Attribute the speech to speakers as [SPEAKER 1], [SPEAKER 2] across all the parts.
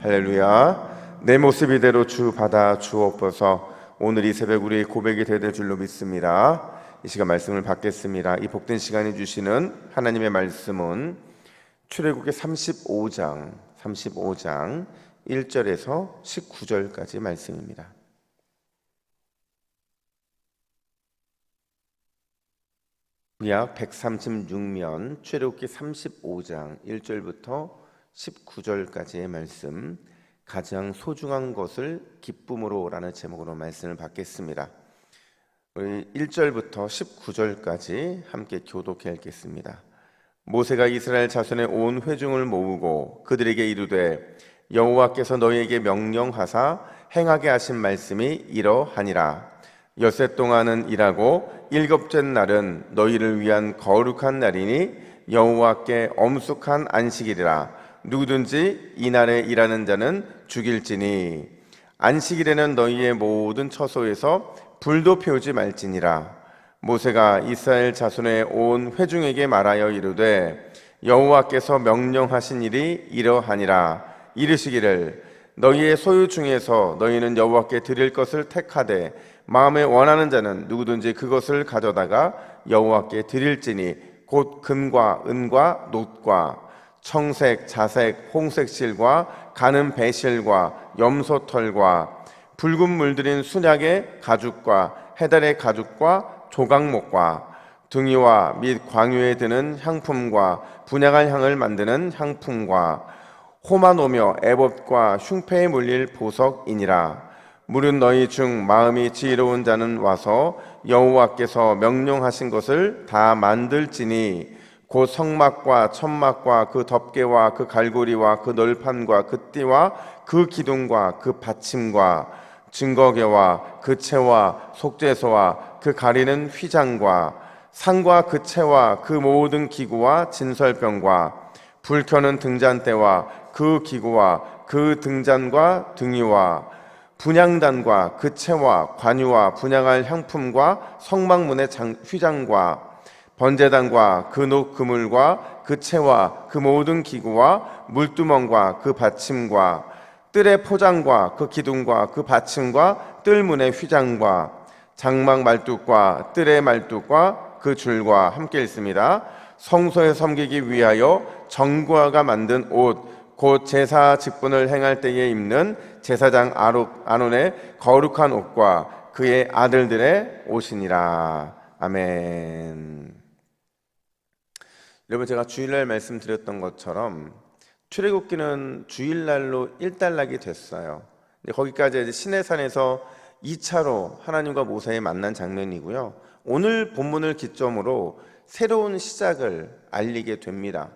[SPEAKER 1] 할렐루야. 내 모습 이대로 주 받아 주옵소서. 오늘 이 새벽 우리의 고백이 될 줄로 믿습니다. 이 시간 말씀을 받겠습니다. 이 복된 시간이 주시는 하나님의 말씀은 출애굽기 35장 1절에서 19절까지 말씀입니다. 구약 136면 출애굽기 35장 1절부터 19절까지의 말씀, 가장 소중한 것을 기쁨으로 라는 제목으로 말씀을 받겠습니다. 우리 1절부터 19절까지 함께 교독해 읽겠습니다. 모세가 이스라엘 자손의 온 회중을 모으고 그들에게 이르되 여호와께서 너희에게 명령하사 행하게 하신 말씀이 이러하니라. 엿새 동안은 일하고 일곱째 날은 너희를 위한 거룩한 날이니 여호와께 엄숙한 안식일이라. 누구든지 이날에 일하는 자는 죽일지니 안식일에는 너희의 모든 처소에서 불도 피우지 말지니라. 모세가 이스라엘 자손의 온 회중에게 말하여 이르되 여호와께서 명령하신 일이 이러하니라. 이르시기를 너희의 소유 중에서 너희는 여호와께 드릴 것을 택하되 마음에 원하는 자는 누구든지 그것을 가져다가 여호와께 드릴지니 곧 금과 은과 놋과 청색, 자색, 홍색 실과 가는 배실과 염소털과 붉은 물들인 순약의 가죽과 해달의 가죽과 조각목과 등이와 및 광유에 드는 향품과 분향한 향을 만드는 향품과 호마노며 에봇과 흉패에 물릴 보석이니라. 물은 너희 중 마음이 지혜로운 자는 와서 여호와께서 명령하신 것을 다 만들지니 곧 성막과 천막과 그 덮개와 그 갈고리와 그 널판과 그 띠와 그 기둥과 그 받침과 증거궤와 그 채와 속죄소와 그 가리는 휘장과 상과 그 채와 그 모든 기구와 진설병과 불 켜는 등잔대와 그 기구와 그 등잔과 등이와 분향단과 그 채와 관유와 분향할 향품과 성막문의 휘장과 번제단과 그 녹 그물과 그 채와 그 모든 기구와 물두멍과 그 받침과 뜰의 포장과 그 기둥과 그 받침과 뜰문의 휘장과 장막 말뚝과 뜰의 말뚝과 그 줄과 함께 읽습니다. 성소에 섬기기 위하여 정구아가 만든 옷 곧 제사 직분을 행할 때에 입는 제사장 아론의 거룩한 옷과 그의 아들들의 옷이니라. 아멘. 여러분, 제가 주일날 말씀드렸던 것처럼 출애굽기는 주일날로 일단락이 됐어요. 거기까지 이제 시내산에서 2차로 하나님과 모세의 만난 장면이고요. 오늘 본문을 기점으로 새로운 시작을 알리게 됩니다.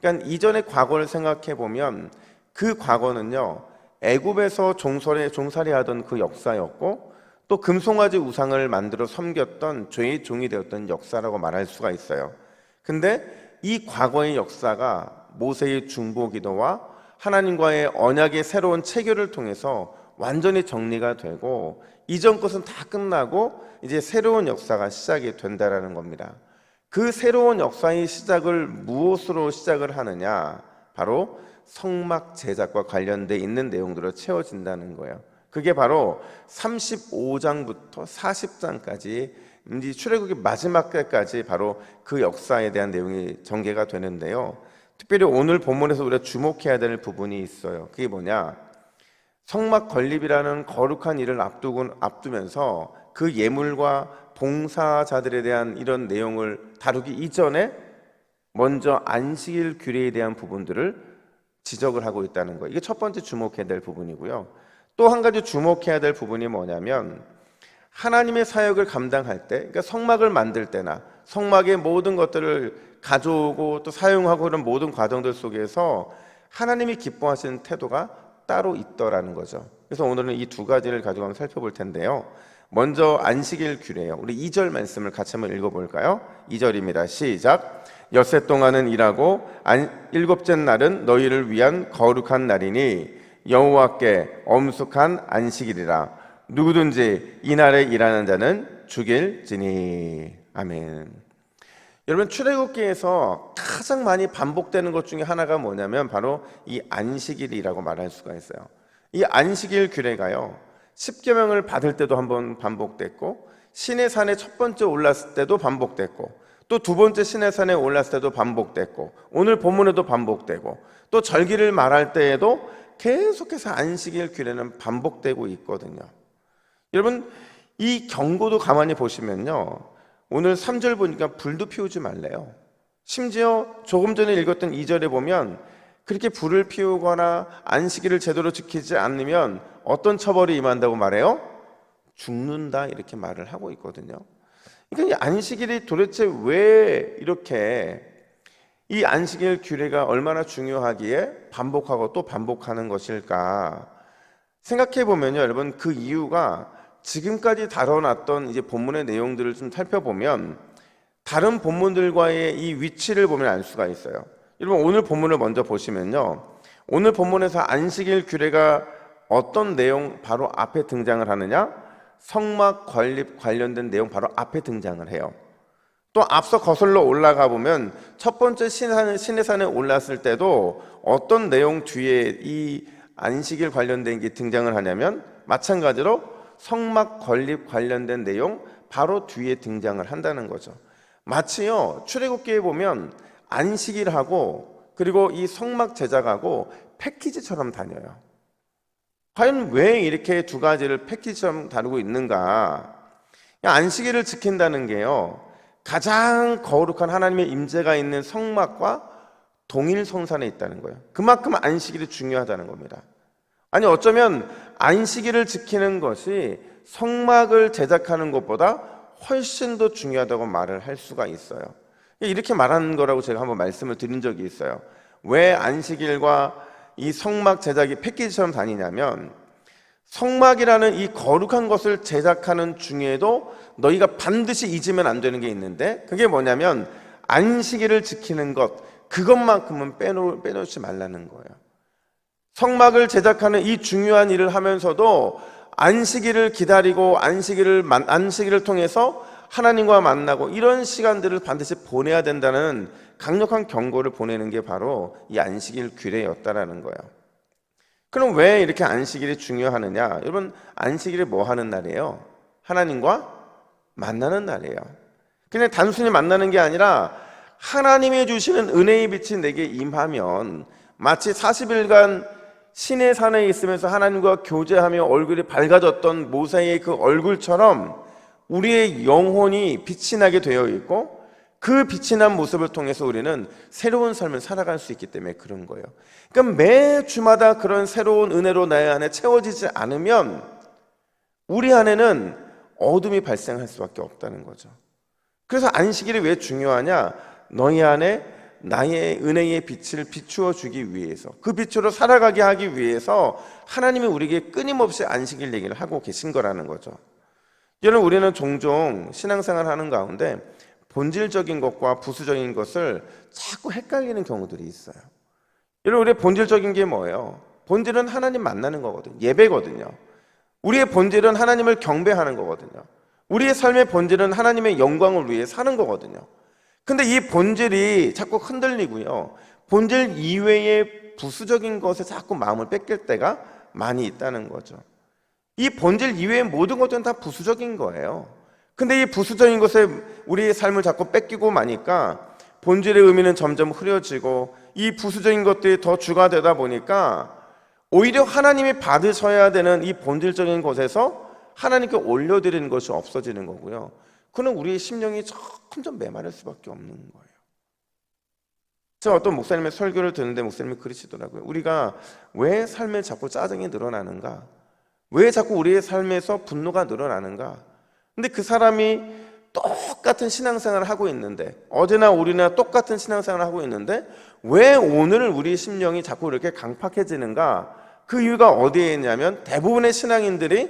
[SPEAKER 1] 그러니까 이전의 과거를 생각해 보면 그 과거는요, 애굽에서 종살이 하던 그 역사였고 또 금송아지 우상을 만들어 섬겼던 죄의 종이 되었던 역사라고 말할 수가 있어요. 근데 이 과거의 역사가 모세의 중보기도와 하나님과의 언약의 새로운 체결을 통해서 완전히 정리가 되고 이전 것은 다 끝나고 이제 새로운 역사가 시작이 된다라는 겁니다. 그 새로운 역사의 시작을 무엇으로 시작을 하느냐? 바로 성막 제작과 관련돼 있는 내용들로 채워진다는 거예요. 그게 바로 35장부터 40장까지 출애굽기 마지막 때까지 바로 그 역사에 대한 내용이 전개가 되는데요. 특별히 오늘 본문에서 우리가 주목해야 될 부분이 있어요. 그게 뭐냐? 성막 건립이라는 거룩한 일을 앞두면서 그 예물과 봉사자들에 대한 이런 내용을 다루기 이전에 먼저 안식일 규례에 대한 부분들을 지적을 하고 있다는 거예요. 이게 첫 번째 주목해야 될 부분이고요. 또 한 가지 주목해야 될 부분이 뭐냐면 하나님의 사역을 감당할 때, 그러니까 성막을 만들 때나 성막의 모든 것들을 가져오고 또 사용하고 그런 모든 과정들 속에서 하나님이 기뻐하시는 태도가 따로 있더라는 거죠. 그래서 오늘은 이 두 가지를 가지고 한번 살펴볼 텐데요. 먼저 안식일 규례예요. 우리 2절 말씀을 같이 한번 읽어볼까요? 2절입니다. 시작. 엿새 동안은 일하고 일곱째 날은 너희를 위한 거룩한 날이니 여호와께 엄숙한 안식일이라. 누구든지 이날에 일하는 자는 죽일지니. 아멘. 여러분, 출애굽기에서 가장 많이 반복되는 것 중에 하나가 뭐냐면 바로 이 안식일이라고 말할 수가 있어요. 이 안식일 규례가요, 십계명을 받을 때도 한번 반복됐고, 시내산에 첫 번째 올랐을 때도 반복됐고, 또 두 번째 시내산에 올랐을 때도 반복됐고, 오늘 본문에도 반복되고, 또 절기를 말할 때에도 계속해서 안식일 규례는 반복되고 있거든요. 여러분, 이 경고도 가만히 보시면요, 오늘 3절 보니까 불도 피우지 말래요. 심지어 조금 전에 읽었던 2절에 보면 그렇게 불을 피우거나 안식일을 제대로 지키지 않으면 어떤 처벌이 임한다고 말해요? 죽는다, 이렇게 말을 하고 있거든요. 그러니까 이 안식일이 도대체 왜 이렇게, 이 안식일 규례가 얼마나 중요하기에 반복하고 또 반복하는 것일까 생각해 보면요, 여러분, 그 이유가 지금까지 다뤄놨던 이제 본문의 내용들을 좀 살펴보면 다른 본문들과의 이 위치를 보면 알 수가 있어요. 여러분, 오늘 본문을 먼저 보시면요, 오늘 본문에서 안식일 규례가 어떤 내용 바로 앞에 등장을 하느냐? 성막 건립 관련된 내용 바로 앞에 등장을 해요. 또 앞서 거슬러 올라가 보면 첫 번째 시내산에 올랐을 때도 어떤 내용 뒤에 이 안식일 관련된 게 등장을 하냐면 마찬가지로 성막 건립 관련된 내용 바로 뒤에 등장을 한다는 거죠. 마치요, 출애굽기에 보면 안식일하고 그리고 이 성막 제작하고 패키지처럼 다녀요. 과연 왜 이렇게 두 가지를 패키지처럼 다루고 있는가? 안식일을 지킨다는 게요, 가장 거룩한 하나님의 임재가 있는 성막과 동일성산에 있다는 거예요. 그만큼 안식일이 중요하다는 겁니다. 아니, 어쩌면 안식일을 지키는 것이 성막을 제작하는 것보다 훨씬 더 중요하다고 말을 할 수가 있어요. 이렇게 말하는 거라고 제가 한번 말씀을 드린 적이 있어요. 왜 안식일과 이 성막 제작이 패키지처럼 다니냐면, 성막이라는 이 거룩한 것을 제작하는 중에도 너희가 반드시 잊으면 안 되는 게 있는데, 그게 뭐냐면 안식일을 지키는 것, 그것만큼은 빼놓지 말라는 거예요. 성막을 제작하는 이 중요한 일을 하면서도 안식일을 기다리고 안식일을 통해서 하나님과 만나고 이런 시간들을 반드시 보내야 된다는 강력한 경고를 보내는 게 바로 이 안식일 규례였다라는 거예요. 그럼 왜 이렇게 안식일이 중요하느냐? 여러분, 안식일이 뭐 하는 날이에요? 하나님과 만나는 날이에요. 그냥 단순히 만나는 게 아니라 하나님이 주시는 은혜의 빛이 내게 임하면 마치 40일간 시내산에 있으면서 하나님과 교제하며 얼굴이 밝아졌던 모세의 그 얼굴처럼 우리의 영혼이 빛이 나게 되어 있고, 그 빛이 난 모습을 통해서 우리는 새로운 삶을 살아갈 수 있기 때문에 그런 거예요. 그러니까 매 주마다 그런 새로운 은혜로 나의 안에 채워지지 않으면 우리 안에는 어둠이 발생할 수밖에 없다는 거죠. 그래서 안식일이 왜 중요하냐? 너희 안에 나의 은혜의 빛을 비추어 주기 위해서, 그 빛으로 살아가게 하기 위해서 하나님이 우리에게 끊임없이 안식일 얘기를 하고 계신 거라는 거죠. 여러분, 우리는 종종 신앙생활 하는 가운데 본질적인 것과 부수적인 것을 자꾸 헷갈리는 경우들이 있어요. 여러분, 우리의 본질적인 게 뭐예요? 본질은 하나님 만나는 거거든요. 예배거든요. 우리의 본질은 하나님을 경배하는 거거든요. 우리의 삶의 본질은 하나님의 영광을 위해 사는 거거든요. 근데 이 본질이 자꾸 흔들리고요, 본질 이외의 부수적인 것에 자꾸 마음을 뺏길 때가 많이 있다는 거죠. 이 본질 이외의 모든 것들은 다 부수적인 거예요. 근데 이 부수적인 것에 우리의 삶을 자꾸 뺏기고 마니까 본질의 의미는 점점 흐려지고 이 부수적인 것들이 더 주가 되다 보니까 오히려 하나님이 받으셔야 되는 이 본질적인 것에서 하나님께 올려드리는 것이 없어지는 거고요. 그는 우리의 심령이 점점 메마를 수밖에 없는 거예요. 제가 어떤 목사님의 설교를 듣는데 목사님이 그러시더라고요. 우리가 왜 삶에 자꾸 짜증이 늘어나는가? 왜 자꾸 우리의 삶에서 분노가 늘어나는가? 근데 그 사람이 똑같은 신앙생활을 하고 있는데, 어제나 오늘이나 똑같은 신앙생활을 하고 있는데 왜 오늘 우리 심령이 자꾸 이렇게 강팍해지는가? 그 이유가 어디에 있냐면 대부분의 신앙인들이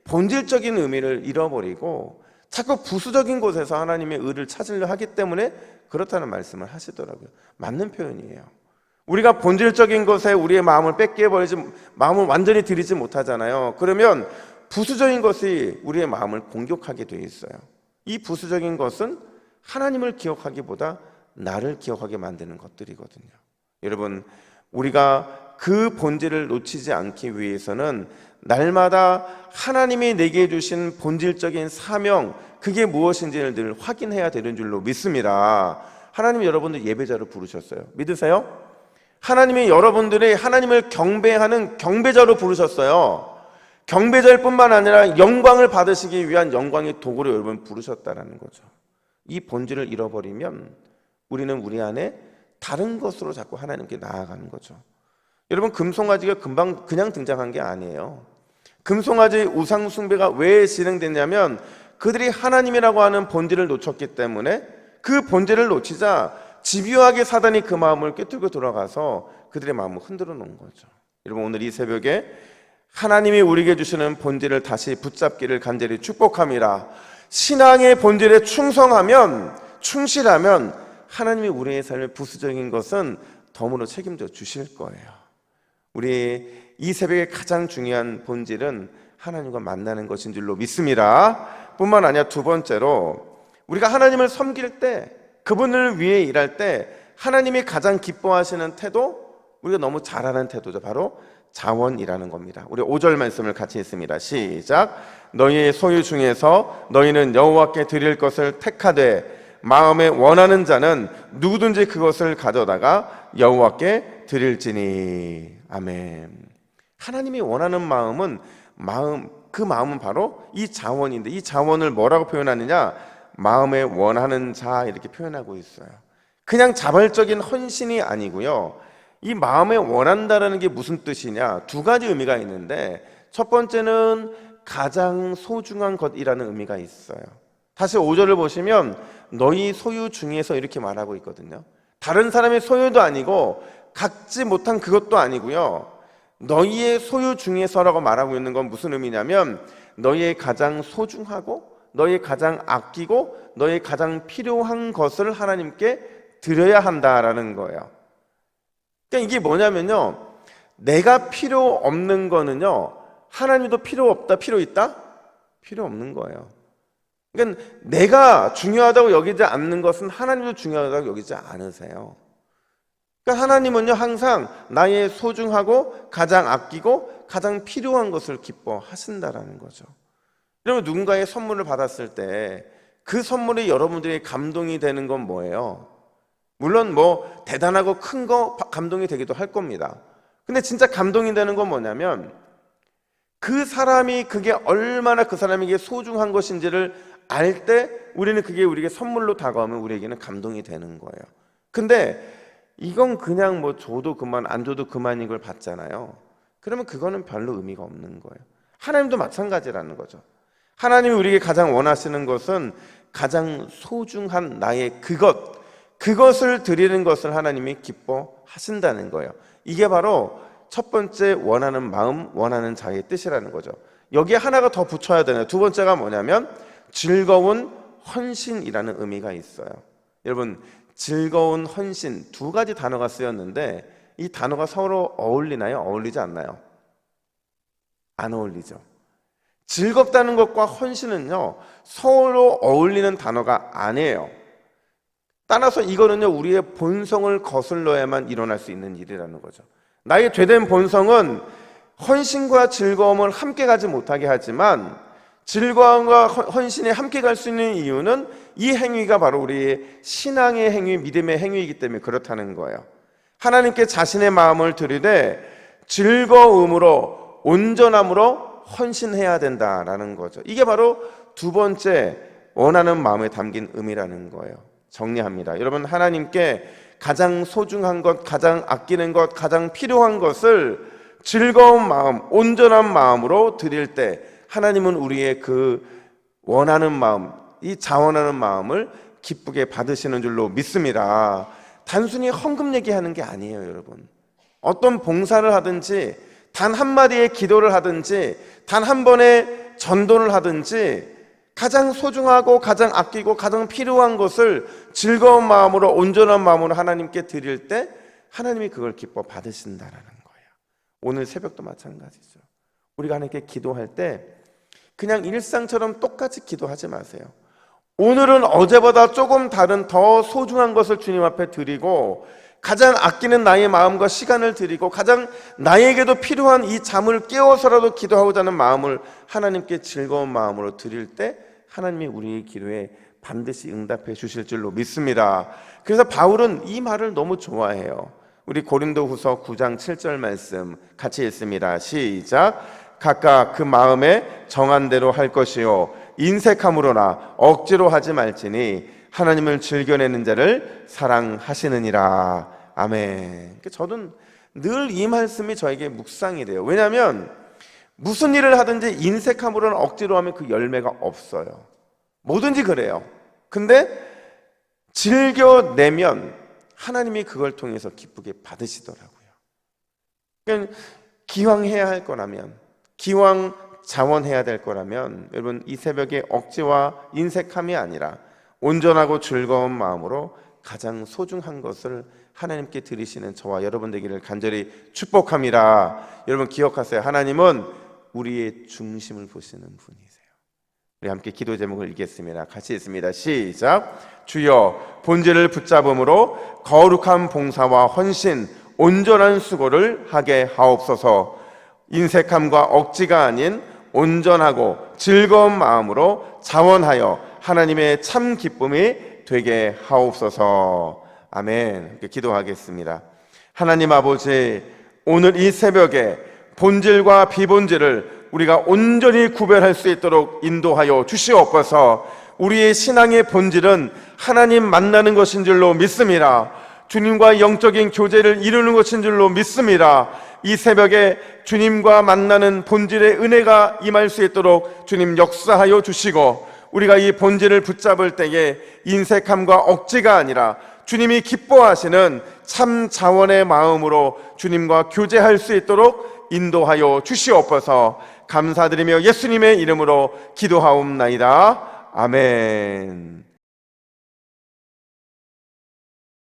[SPEAKER 1] 본질적인 의미를 잃어버리고 자꾸 부수적인 곳에서 하나님의 의를 찾으려 하기 때문에 그렇다는 말씀을 하시더라고요. 맞는 표현이에요. 우리가 본질적인 것에 우리의 마음을 마음을 완전히 들이지 못하잖아요. 그러면 부수적인 것이 우리의 마음을 공격하게 돼 있어요. 이 부수적인 것은 하나님을 기억하기보다 나를 기억하게 만드는 것들이거든요. 여러분, 우리가 그 본질을 놓치지 않기 위해서는 날마다 하나님이 내게 주신 본질적인 사명, 그게 무엇인지를 늘 확인해야 되는 줄로 믿습니다. 하나님이 여러분들 예배자로 부르셨어요. 믿으세요? 하나님이 여러분들이 하나님을 경배하는 경배자로 부르셨어요. 경배자일 뿐만 아니라 영광을 받으시기 위한 영광의 도구로 여러분 부르셨다는 거죠. 이 본질을 잃어버리면 우리는 우리 안에 다른 것으로 자꾸 하나님께 나아가는 거죠. 여러분, 금송아지가 금방 그냥 등장한 게 아니에요. 금송아지 우상 숭배가 왜 진행됐냐면 그들이 하나님이라고 하는 본질을 놓쳤기 때문에, 그 본질을 놓치자 집요하게 사단이 그 마음을 꿰뚫고 들어가서 그들의 마음을 흔들어 놓은 거죠. 여러분, 오늘 이 새벽에 하나님이 우리에게 주시는 본질을 다시 붙잡기를 간절히 축복합니다. 신앙의 본질에 충실하면 하나님이 우리의 삶의 부수적인 것은 덤으로 책임져 주실 거예요. 우리 이 새벽에 가장 중요한 본질은 하나님과 만나는 것인 줄로 믿습니다. 뿐만 아니라 두 번째로, 우리가 하나님을 섬길 때, 그분을 위해 일할 때 하나님이 가장 기뻐하시는 태도, 우리가 너무 잘하는 태도죠. 바로 자원이라는 겁니다. 우리 5절 말씀을 같이 읽습니다. 시작. 너희의 소유 중에서 너희는 여호와께 드릴 것을 택하되 마음에 원하는 자는 누구든지 그것을 가져다가 여호와께 드릴지니. 아멘. 하나님이 원하는 그 마음은 바로 이 자원인데, 이 자원을 뭐라고 표현하느냐? 마음에 원하는 자, 이렇게 표현하고 있어요. 그냥 자발적인 헌신이 아니고요. 이 마음에 원한다라는 게 무슨 뜻이냐? 두 가지 의미가 있는데, 첫 번째는 가장 소중한 것이라는 의미가 있어요. 다시 5절을 보시면 너희 소유 중에서 이렇게 말하고 있거든요. 다른 사람의 소유도 아니고 갖지 못한 그것도 아니고요. 너희의 소유 중에서라고 말하고 있는 건 무슨 의미냐면 너희의 가장 소중하고 너희 가장 아끼고 너희 가장 필요한 것을 하나님께 드려야 한다라는 거예요. 그러니까 이게 뭐냐면요, 내가 필요 없는 거는요, 하나님도 필요 없다, 필요 있다? 필요 없는 거예요. 그러니까 내가 중요하다고 여기지 않는 것은 하나님도 중요하다고 여기지 않으세요. 그러니까 하나님은요, 항상 나의 소중하고 가장 아끼고 가장 필요한 것을 기뻐하신다라는 거죠. 여러분, 누군가의 선물을 받았을 때 그 선물이 여러분들이 감동이 되는 건 뭐예요? 물론 뭐 대단하고 큰 거 감동이 되기도 할 겁니다. 근데 진짜 감동이 되는 건 뭐냐면 그 사람이 그게 얼마나 그 사람에게 소중한 것인지를 알 때 우리는 그게 우리에게 선물로 다가오면 우리에게는 감동이 되는 거예요. 근데 이건 그냥 뭐 줘도 그만 안 줘도 그만인 걸 받잖아요. 그러면 그거는 별로 의미가 없는 거예요. 하나님도 마찬가지라는 거죠. 하나님이 우리에게 가장 원하시는 것은 가장 소중한 나의 그것을 드리는 것을 하나님이 기뻐하신다는 거예요. 이게 바로 첫 번째 원하는 마음, 원하는 자의 뜻이라는 거죠. 여기에 하나가 더 붙여야 되네요. 두 번째가 뭐냐면 즐거운 헌신이라는 의미가 있어요. 여러분, 즐거운 헌신, 두 가지 단어가 쓰였는데 이 단어가 서로 어울리나요? 어울리지 않나요? 안 어울리죠. 즐겁다는 것과 헌신은요, 서로 어울리는 단어가 아니에요. 따라서 이거는요, 우리의 본성을 거슬러야만 일어날 수 있는 일이라는 거죠. 나의 죄된 본성은 헌신과 즐거움을 함께 가지 못하게 하지만 즐거움과 헌신이 함께 갈 수 있는 이유는 이 행위가 바로 우리의 신앙의 행위, 믿음의 행위이기 때문에 그렇다는 거예요. 하나님께 자신의 마음을 드리되 즐거움으로, 온전함으로 헌신해야 된다라는 거죠. 이게 바로 두 번째 원하는 마음에 담긴 의미라는 거예요. 정리합니다. 여러분, 하나님께 가장 소중한 것, 가장 아끼는 것, 가장 필요한 것을 즐거운 마음, 온전한 마음으로 드릴 때 하나님은 우리의 그 원하는 마음, 이 자원하는 마음을 기쁘게 받으시는 줄로 믿습니다. 단순히 헌금 얘기하는 게 아니에요, 여러분. 어떤 봉사를 하든지 단 한마디의 기도를 하든지 단 한 번의 전도를 하든지 가장 소중하고 가장 아끼고 가장 필요한 것을 즐거운 마음으로, 온전한 마음으로 하나님께 드릴 때 하나님이 그걸 기뻐 받으신다라는 거예요. 오늘 새벽도 마찬가지죠. 우리가 하나님께 기도할 때 그냥 일상처럼 똑같이 기도하지 마세요. 오늘은 어제보다 조금 다른 더 소중한 것을 주님 앞에 드리고 가장 아끼는 나의 마음과 시간을 드리고 가장 나에게도 필요한 이 잠을 깨워서라도 기도하고자 하는 마음을 하나님께 즐거운 마음으로 드릴 때 하나님이 우리의 기도에 반드시 응답해 주실 줄로 믿습니다. 그래서 바울은 이 말을 너무 좋아해요. 우리 고린도후서 9장 7절 말씀 같이 읽습니다. 시작. 각각 그 마음에 정한 대로 할 것이요 인색함으로나 억지로 하지 말지니 하나님을 즐겨내는 자를 사랑하시느니라. 아멘. 저는 늘 이 말씀이 저에게 묵상이 돼요. 왜냐하면 무슨 일을 하든지 인색함으로나 억지로 하면 그 열매가 없어요. 뭐든지 그래요. 근데 즐겨내면 하나님이 그걸 통해서 기쁘게 받으시더라고요. 그러니까 기왕 해야 할 거라면, 기왕 자원해야 될 거라면 여러분 이 새벽에 억지와 인색함이 아니라 온전하고 즐거운 마음으로 가장 소중한 것을 하나님께 드리시는 저와 여러분 되기를 간절히 축복합니다. 여러분 기억하세요. 하나님은 우리의 중심을 보시는 분이세요. 우리 함께 기도 제목을 읽겠습니다. 같이 읽습니다. 시작. 주여 본질을 붙잡음으로 거룩한 봉사와 헌신 온전한 수고를 하게 하옵소서. 인색함과 억지가 아닌 온전하고 즐거운 마음으로 자원하여 하나님의 참 기쁨이 되게 하옵소서. 아멘. 이렇게 기도하겠습니다. 하나님 아버지, 오늘 이 새벽에 본질과 비본질을 우리가 온전히 구별할 수 있도록 인도하여 주시옵소서. 우리의 신앙의 본질은 하나님 만나는 것인 줄로 믿습니다. 주님과 영적인 교제를 이루는 것인 줄로 믿습니다. 이 새벽에 주님과 만나는 본질의 은혜가 임할 수 있도록 주님 역사하여 주시고 우리가 이 본질을 붙잡을 때에 인색함과 억지가 아니라 주님이 기뻐하시는 참 자원의 마음으로 주님과 교제할 수 있도록 인도하여 주시옵소서. 감사드리며 예수님의 이름으로 기도하옵나이다. 아멘.